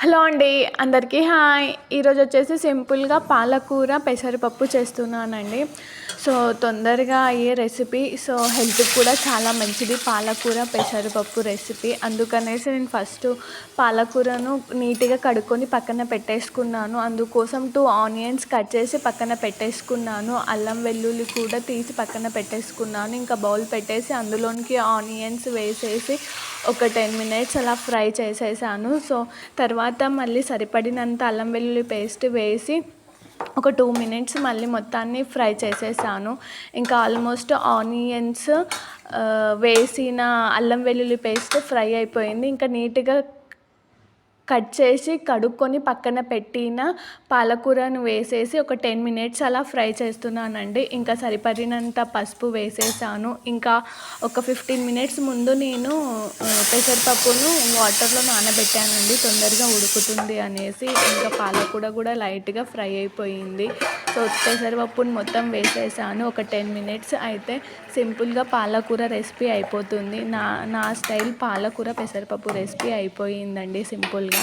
Hello అండి, అందరికీ hi. ఈరోజు వచ్చేసి సింపుల్గా పాలకూర పెసరపప్పు చేస్తున్నానండి. సో తొందరగా అయ్యే రెసిపీ, సో హెల్త్కి కూడా చాలా మంచిది పాలకూర పెసరపప్పు రెసిపీ. అందుకనేసి నేను ఫస్ట్ పాలకూరను నీట్గా కడుక్కొని పక్కన పెట్టేసుకున్నాను. అందుకోసం 2 ఆనియన్స్ కట్ చేసి పక్కన పెట్టేసుకున్నాను. అల్లం వెల్లుల్లి కూడా తీసి పక్కన పెట్టేసుకున్నాను. ఇంకా బౌల్ పెట్టేసి అందులోనికి ఆనియన్స్ వేసేసి ఒక 10 మినిట్స్ అలా ఫ్రై చేసేసాను. సో తర్వాత మళ్ళీ సరిపడినంత అల్లం వెల్లుల్లి పేస్ట్ వేసి ఒక 2 మినిట్స్ మళ్ళీ మొత్తాన్ని ఫ్రై చేసేసాను. ఇంకా ఆల్మోస్ట్ ఆనియన్స్ వేసిన అల్లం వెల్లుల్లి పేస్ట్ ఫ్రై అయిపోయింది. ఇంకా నీట్గా కట్ చేసి కడుక్కొని పక్కన పెట్టిన పాలకూరను వేసేసి ఒక 10 మినిట్స్ అలా ఫ్రై చేస్తున్నానండి. ఇంకా సరిపడినంత పసుపు వేసేసాను. ఇంకా ఒక 15 మినిట్స్ ముందు నేను పెసరపప్పును వాటర్లో నానబెట్టానండి, తొందరగా ఉడుకుతుంది అనేసి. ఇంకా పాలకూర కూడా లైట్గా ఫ్రై అయిపోయింది. సో పెసరపప్పును మొత్తం వేసేసాను. ఒక 10 మినిట్స్ అయితే సింపుల్గా పాలకూర రెసిపీ అయిపోతుంది. నా స్టైల్ పాలకూర పెసరపప్పు రెసిపీ అయిపోయిందండి సింపుల్గా.